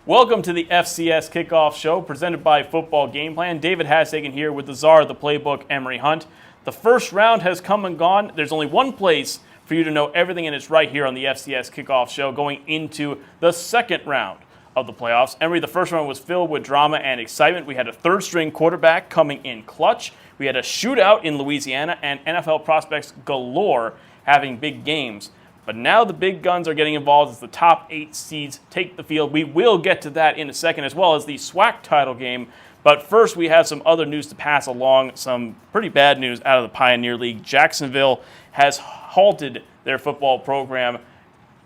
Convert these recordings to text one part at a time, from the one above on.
Welcome to the FCS Kickoff Show presented by Football Gameplan. David Hassagen here with the czar of the playbook, Emery Hunt. The first round has come and gone. There's only one place for you to know everything, and it's right here on the FCS Kickoff Show going into the second round of the playoffs. Emery, the first round was filled with drama and excitement. We had a third-string quarterback coming in clutch. We had a shootout in Louisiana, and NFL prospects galore having big games. But now the big guns are getting involved as the top 8 seeds take the field. We will get to that in a second, as well as the SWAC title game. But first, we have some other news to pass along, some pretty bad news out of the Pioneer League. Jacksonville has halted their football program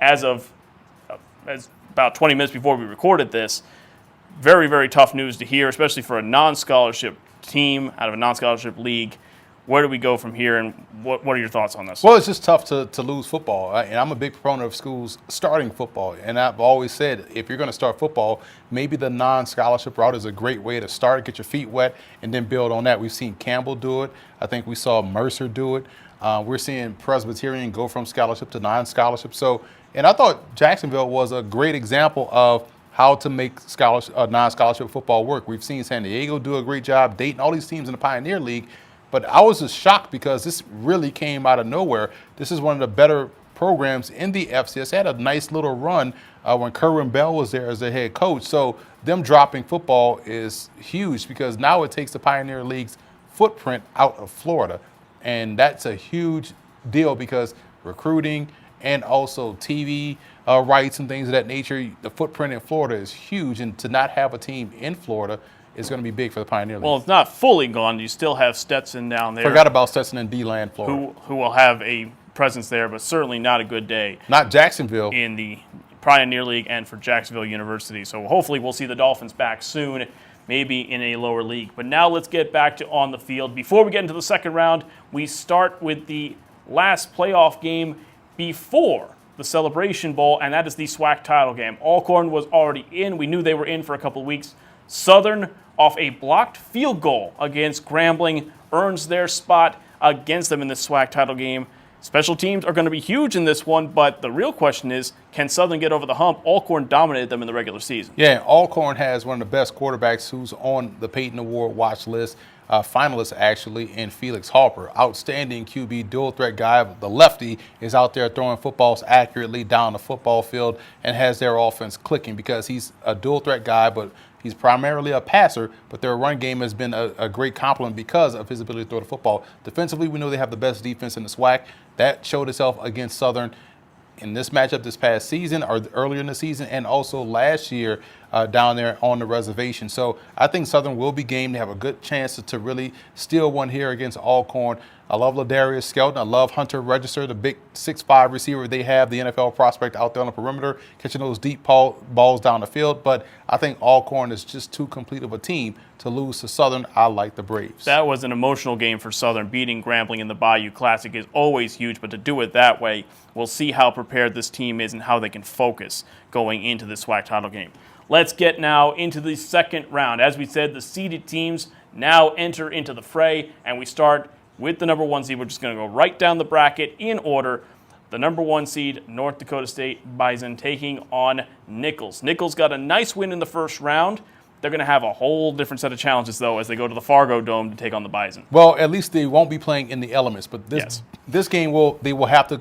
as about 20 minutes before we recorded this. Very, very tough news to hear, especially for a non-scholarship team out of a non-scholarship league. Where do we go from here, and what are your thoughts on this? Well, it's just tough to lose football, and I'm a big proponent of schools starting football, and I've always said if you're going to start football, maybe the non-scholarship route is a great way to start, get your feet wet, and then build on that. We've seen Campbell do it. I think we saw Mercer do it. We're seeing Presbyterian go from scholarship to non-scholarship. And I thought Jacksonville was a great example of how to make non-scholarship football work. We've seen San Diego do a great job, Dayton, all these teams in the Pioneer League. But I was just shocked because this really came out of nowhere. This is one of the better programs in the FCS. They had a nice little run when Kerwin Bell was there as the head coach. So them dropping football is huge because now it takes the Pioneer League's footprint out of Florida. And that's a huge deal because recruiting and also TV rights and things of that nature, the footprint in Florida is huge. And to not have a team in Florida is going to be big for the Pioneer League. Well, it's not fully gone. You still have Stetson down there. Forgot about Stetson and D-Land, Florida. Who will have a presence there, but certainly not a good day. Not Jacksonville. In the Pioneer League and for Jacksonville University. So hopefully we'll see the Dolphins back soon, maybe in a lower league. But now let's get back to on the field. Before we get into the second round, we start with the last playoff game before the Celebration Bowl, and that is the SWAC title game. Alcorn was already in. We knew they were in for a couple of weeks. Southern, off a blocked field goal against Grambling, earns their spot against them in the SWAC title game. Special teams are going to be huge in this one, but the real question is, can Southern get over the hump? Alcorn dominated them in the regular season. Yeah, Alcorn has one of the best quarterbacks who's on the Peyton Award watch list, finalist actually, in Felix Harper. Outstanding QB, dual threat guy. The lefty is out there throwing footballs accurately down the football field and has their offense clicking because he's a dual threat guy, but he's primarily a passer, but their run game has been a great compliment because of his ability to throw the football. Defensively, we know they have the best defense in the SWAC. That showed itself against Southern in this matchup this past season or earlier in the season and also last year down there on the reservation. So I think Southern will be game. They have a good chance to really steal one here against Alcorn. I love Ladarius Skelton. I love Hunter Register, the big 6'5" receiver they have, the NFL prospect out there on the perimeter, catching those deep balls down the field. But I think Alcorn is just too complete of a team to lose to Southern. I like the Braves. That was an emotional game for Southern. Beating Grambling in the Bayou Classic is always huge, but to do it that way, we'll see how prepared this team is and how they can focus going into this SWAC title game. Let's get now into the second round. As we said, the seeded teams now enter into the fray, and we start with the number 1 seed. We're just going to go right down the bracket in order. The number 1 seed, North Dakota State Bison, taking on Nichols. Nichols got a nice win in the first round. They're going to have a whole different set of challenges, though, as they go to the Fargo Dome to take on the Bison. Well, at least they won't be playing in the elements. But this game, they will have to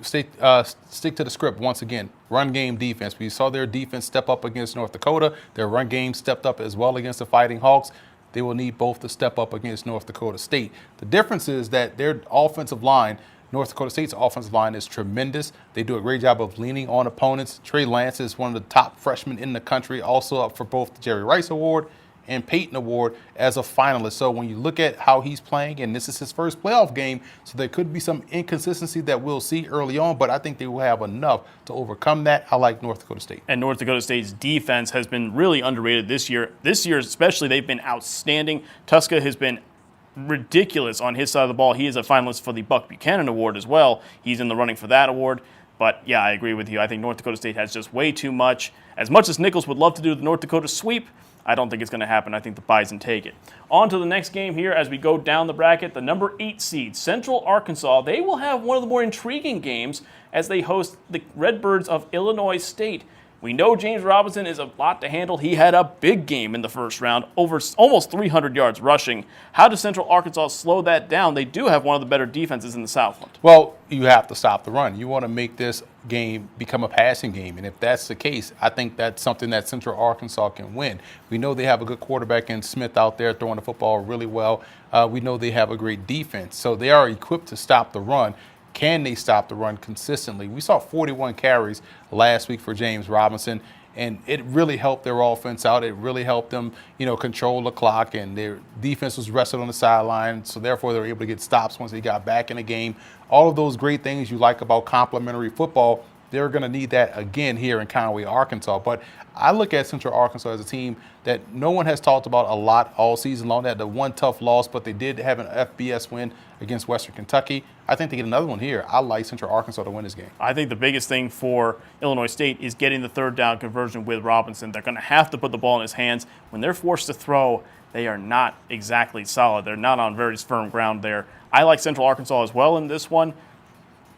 stick to the script once again. Run game defense. We saw their defense step up against North Dakota. Their run game stepped up as well against the Fighting Hawks. They will need both to step up against North Dakota State. The difference is that their offensive line, North Dakota State's offensive line, is tremendous. They do a great job of leaning on opponents. Trey Lance is one of the top freshmen in the country, also up for both the Jerry Rice Award and Peyton Award as a finalist. So when you look at how he's playing, and this is his first playoff game, so there could be some inconsistency that we'll see early on, but I think they will have enough to overcome that. I like North Dakota State. And North Dakota State's defense has been really underrated this year. This year especially, they've been outstanding. Tuska has been ridiculous on his side of the ball. He is a finalist for the Buck Buchanan Award as well. He's in the running for that award. But, yeah, I agree with you. I think North Dakota State has just way too much. As much as Nichols would love to do the North Dakota sweep, I don't think it's going to happen. I think the Bison take it. On to the next game here as we go down the bracket. The number 8 seed, Central Arkansas. They will have one of the more intriguing games as they host the Redbirds of Illinois State. We know James Robinson is a lot to handle. He had a big game in the first round, over almost 300 yards rushing. How does Central Arkansas slow that down? They do have one of the better defenses in the Southland. Well, you have to stop the run. You want to make this game become a passing game. And if that's the case, I think that's something that Central Arkansas can win. We know they have a good quarterback in Smith out there throwing the football really well. We know they have a great defense. So they are equipped to stop the run. Can they stop the run consistently? We saw 41 carries last week for James Robinson, and it really helped their offense out. It really helped them, control the clock, and their defense was rested on the sideline, so therefore they were able to get stops once they got back in the game. All of those great things you like about complementary football, they're going to need that again here in Conway, Arkansas. But I look at Central Arkansas as a team that no one has talked about a lot all season long. They had the one tough loss, but they did have an FBS win against Western Kentucky. I think they get another one here. I like Central Arkansas to win this game. I think the biggest thing for Illinois State is getting the third down conversion with Robinson. They're going to have to put the ball in his hands. When they're forced to throw, they are not exactly solid. They're not on very firm ground there. I like Central Arkansas as well in this one.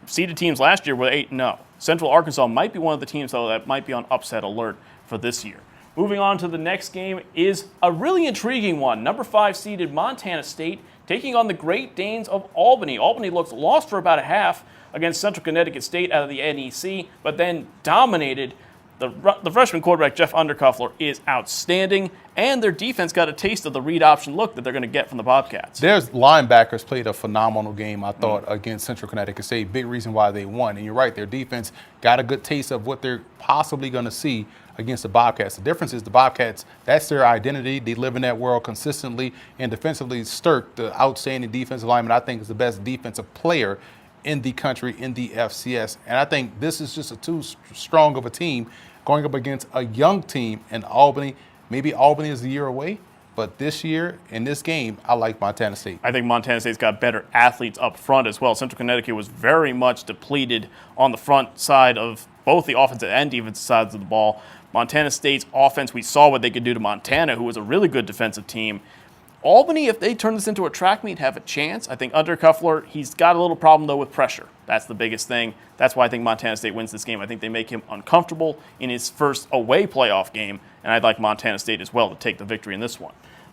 Seeded teams last year were 8-0. Central Arkansas might be one of the teams, though, that might be on upset alert for this year. Moving on to the next game is a really intriguing one. Number 5 seeded Montana State taking on the Great Danes of Albany. Albany looks lost for about a half against Central Connecticut State out of the NEC, but then dominated. The freshman quarterback, Jeff Undercuffler, is outstanding, and their defense got a taste of the read option look that they're going to get from the Bobcats. Their linebackers played a phenomenal game, I thought, against Central Connecticut State. Big reason why they won. And you're right, their defense got a good taste of what they're possibly going to see against the Bobcats. The difference is the Bobcats, that's their identity. They live in that world consistently. And defensively, Sturk, the outstanding defensive lineman, I think is the best defensive player in the country in the FCS. And I think this is just too strong of a team going up against a young team in Albany. Maybe Albany is a year away, but this year in this game, I like Montana State. I think Montana State's got better athletes up front as well. Central Connecticut was very much depleted on the front side of both the offensive and defensive sides of the ball. Montana State's offense, we saw what they could do to Montana, who was a really good defensive team. Albany, if they turn this into a track meet, have a chance. I think Undercuffler, he's got a little problem, though, with pressure. That's the biggest thing. That's why I think Montana State wins this game. I think they make him uncomfortable in his first away playoff game, and I'd like Montana State as well to take the victory in this one.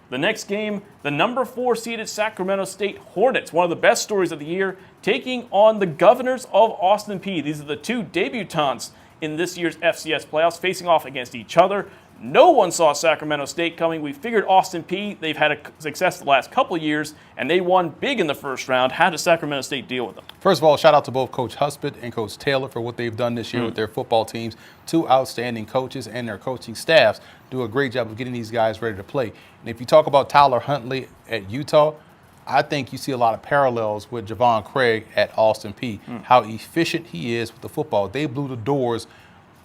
The next game, the number 4 seeded Sacramento State Hornets, one of the best stories of the year, taking on the Governors of Austin Peay. These are the two debutants in this year's FCS playoffs, facing off against each other. No one saw Sacramento State coming. We figured Austin Peay, they've had a success the last couple of years, and they won big in the first round. How does Sacramento State deal with them? First of all, shout out to both Coach Husband and Coach Taylor for what they've done this year with their football teams. Two outstanding coaches and their coaching staffs do a great job of getting these guys ready to play. And if you talk about Tyler Huntley at Utah, I think you see a lot of parallels with Javon Craig at Austin Peay, how efficient he is with the football. They blew the doors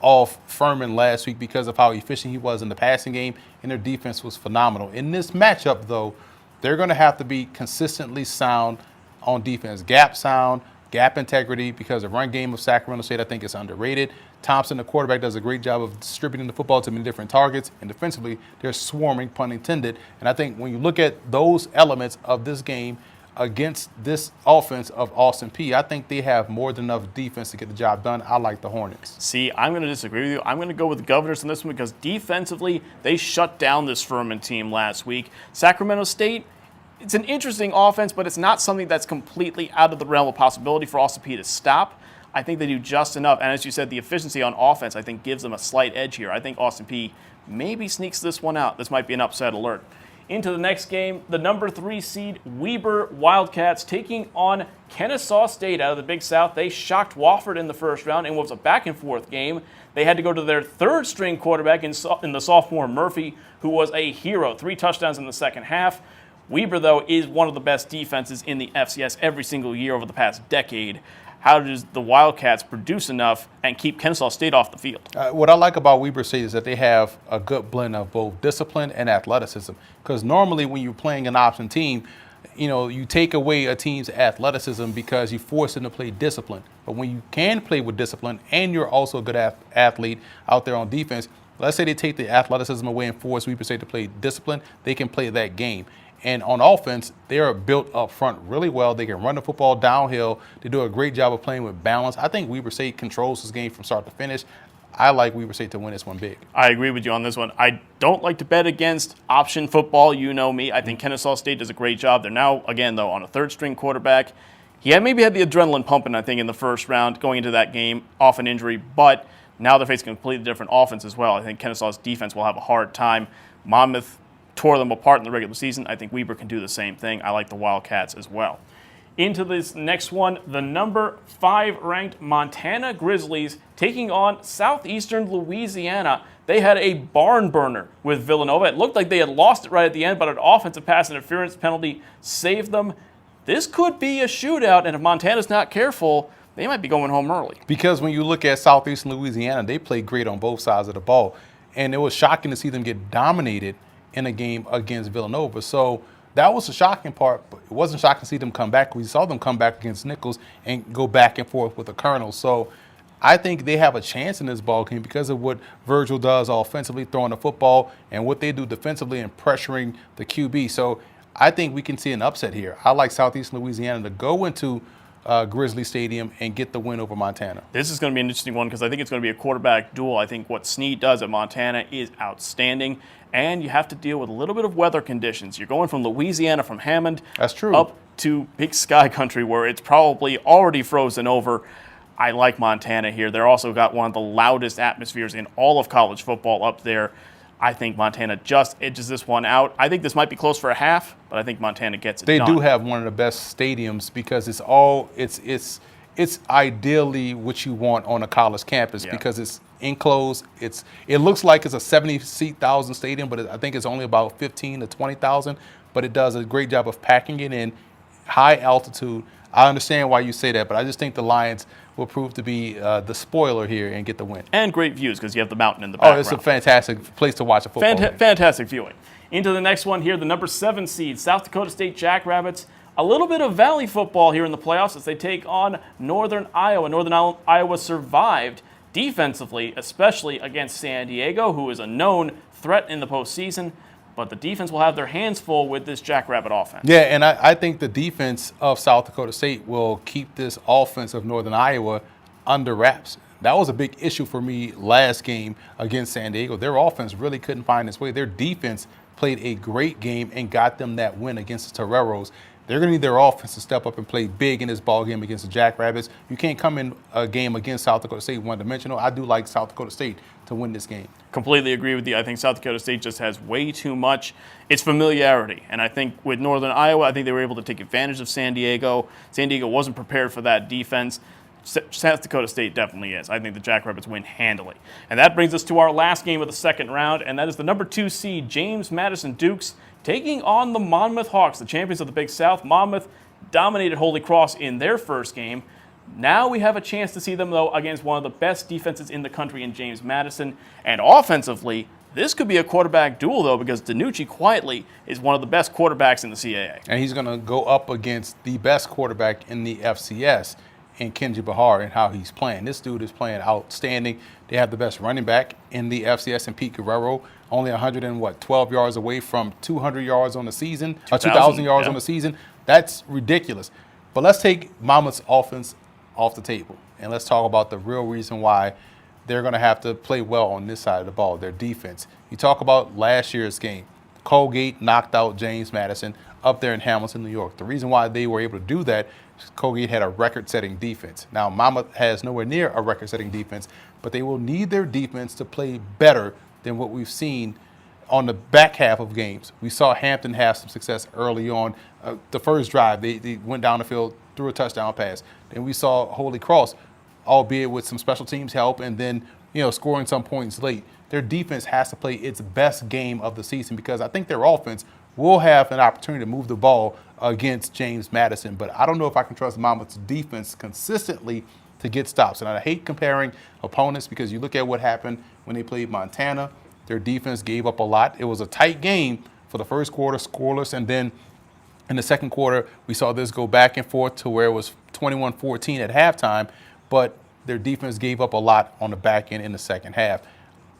off Furman last week because of how efficient he was in the passing game, and their defense was phenomenal. In this matchup, though, they're going to have to be consistently sound on defense. Gap sound, gap integrity, because the run game of Sacramento State, I think, is underrated. Thompson, the quarterback, does a great job of distributing the football to many different targets, and defensively, they're swarming, pun intended. And I think when you look at those elements of this game against this offense of Austin Peay, I think they have more than enough defense to get the job done. I like the Hornets. See, I'm going to disagree with you. I'm going to go with the Governors in this one because defensively, they shut down this Furman team last week. Sacramento State, it's an interesting offense, but it's not something that's completely out of the realm of possibility for Austin Peay to stop. I think they do just enough. And as you said, the efficiency on offense, I think, gives them a slight edge here. I think Austin Peay maybe sneaks this one out. This might be an upset alert. Into the next game, the number 3 seed Weber Wildcats taking on Kennesaw State out of the Big South. They shocked Wofford in the first round in what was a back-and-forth game. They had to go to their third-string quarterback in the sophomore Murphy, who was a hero. 3 touchdowns in the second half. Weber, though, is one of the best defenses in the FCS every single year over the past decade. How does the Wildcats produce enough and keep Kennesaw State off the field? What I like about Weber State is that they have a good blend of both discipline and athleticism. Because normally when you're playing an option team, you take away a team's athleticism because you force them to play discipline. But when you can play with discipline and you're also a good athlete out there on defense, let's say they take the athleticism away and force Weber State to play discipline, they can play that game. And on offense, they are built up front really well. They can run the football downhill. They do a great job of playing with balance. I think Weber State controls this game from start to finish. I like Weber State to win this one big. I agree with you on this one. I don't like to bet against option football. You know me. I think Kennesaw State does a great job. They're now, again, though, on a third-string quarterback. He had maybe had the adrenaline pumping, I think, in the first round going into that game off an injury, but now they're facing a completely different offense as well. I think Kennesaw's defense will have a hard time. Monmouth tore them apart in the regular season. I think Weber can do the same thing. I like the Wildcats as well. Into this next one, the number 5 ranked Montana Grizzlies taking on Southeastern Louisiana. They had a barn burner with Villanova. It looked like they had lost it right at the end, but an offensive pass interference penalty saved them. This could be a shootout, and if Montana's not careful, they might be going home early. Because when you look at Southeastern Louisiana, they played great on both sides of the ball, and it was shocking to see them get dominated in a game against Villanova. So that was the shocking part, but it wasn't shocking to see them come back. We saw them come back against Nichols and go back and forth with the Colonel. So I think they have a chance in this ball game because of what Virgil does offensively, throwing the football, and what they do defensively and pressuring the QB. So I think we can see an upset here. I like Southeastern Louisiana to go into Grizzly Stadium and get the win over Montana. This is going to be an interesting one because I think it's going to be a quarterback duel. I think what Snead does at Montana is outstanding, and you have to deal with a little bit of weather conditions. You're going from Louisiana, from Hammond, that's true, up to Big Sky Country where it's probably already frozen over. I like Montana here. They're also got one of the loudest atmospheres in all of college football up there. I think Montana just edges this one out. I think this might be close for a half, but I think Montana gets it done. They do have one of the best stadiums because it's ideally what you want on a college campus because it's enclosed. It looks like it's a 70,000 stadium, but I think it's only about 15 to 20,000. But it does a great job of packing it in, high altitude. I understand why you say that, but I just think the Lions will prove to be the spoiler here and get the win. And great views because you have the mountain in the background. Oh, it's a fantastic place to watch a football game. Fantastic viewing. Into the next one here, the number 7 seed, South Dakota State Jackrabbits. A little bit of Valley football here in the playoffs as they take on Northern Iowa. Northern Iowa survived defensively, especially against San Diego, who is a known threat in the postseason. But the defense will have their hands full with this Jackrabbit offense. Yeah, and I think the defense of South Dakota State will keep this offense of Northern Iowa under wraps. That was a big issue for me last game against San Diego. Their offense really couldn't find its way. Their defense played a great game and got them that win against the Toreros. They're going to need their offense to step up and play big in this ball game against the Jackrabbits. You can't come in a game against South Dakota State one-dimensional. I do like South Dakota State to win this game. Completely agree with you. I think South Dakota State just has way too much. It's familiarity. And I think with Northern Iowa, I think they were able to take advantage of San Diego. San Diego wasn't prepared for that defense. South Dakota State definitely is. I think the Jackrabbits win handily. And that brings us to our last game of the second round, and that is the number 2 seed, James Madison Dukes, taking on the Monmouth Hawks, the champions of the Big South. Monmouth dominated Holy Cross in their first game. Now we have a chance to see them, though, against one of the best defenses in the country in James Madison. And offensively, this could be a quarterback duel, though, because DiNucci quietly is one of the best quarterbacks in the CAA. And he's going to go up against the best quarterback in the FCS in Kenji Bahar and how he's playing. This dude is playing outstanding. They have the best running back in the FCS in Pete Guerrero, only 112 yards away from 200 yards on the season, 2,000 yards on the season. That's ridiculous. But let's take Monmouth's offense off the table, and let's talk about the real reason why they're going to have to play well on this side of the ball, their defense. You talk about last year's game. Colgate knocked out James Madison up there in Hamilton, New York. The reason why they were able to do that is Colgate had a record-setting defense. Now, Monmouth has nowhere near a record-setting defense, but they will need their defense to play better than what we've seen on the back half of games. We saw Hampton have some success early on. The first drive, they went down the field, threw a touchdown pass. Then we saw Holy Cross, albeit with some special teams help, and then scoring some points late. Their defense has to play its best game of the season because I think their offense will have an opportunity to move the ball against James Madison. But I don't know if I can trust Monmouth's defense consistently to get stops. And I hate comparing opponents because you look at what happened when they played Montana. Their defense gave up a lot. It was a tight game for the first quarter, scoreless, and then in the second quarter, we saw this go back and forth to where it was 21-14 at halftime, but their defense gave up a lot on the back end in the second half.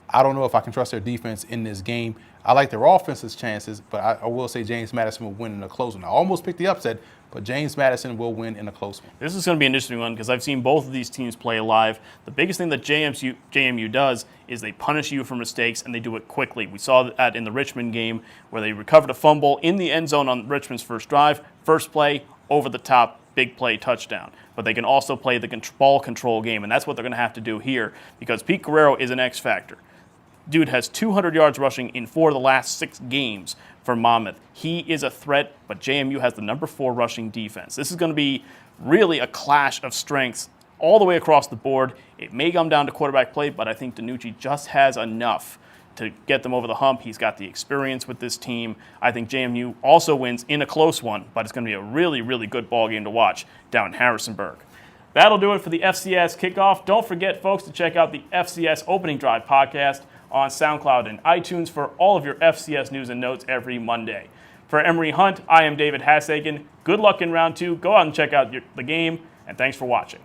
I don't know if I can trust their defense in this game. I like their offense's chances, but I will say James Madison will win in a close one. I almost picked the upset, but James Madison will win in a close one. This is going to be an interesting one because I've seen both of these teams play live. The biggest thing that JMU does is they punish you for mistakes, and they do it quickly. We saw that in the Richmond game where they recovered a fumble in the end zone on Richmond's first drive. First play, over the top, big play, touchdown. But they can also play the ball control game, and that's what they're going to have to do here because Pete Guerrero is an X factor. Dude has 200 yards rushing in 4 of the last 6 games for Monmouth. He is a threat, but JMU has the number 4 rushing defense. This is going to be really a clash of strengths all the way across the board. It may come down to quarterback play, but I think DiNucci just has enough to get them over the hump. He's got the experience with this team. I think JMU also wins in a close one, but it's going to be a really, really good ball game to watch down in Harrisonburg. That'll do it for the FCS Kickoff. Don't forget, folks, to check out the FCS Opening Drive podcast on SoundCloud and iTunes for all of your FCS news and notes every Monday. For Emery Hunt, I am David Hassagen. Good luck in round 2. Go out and check out the game, and thanks for watching.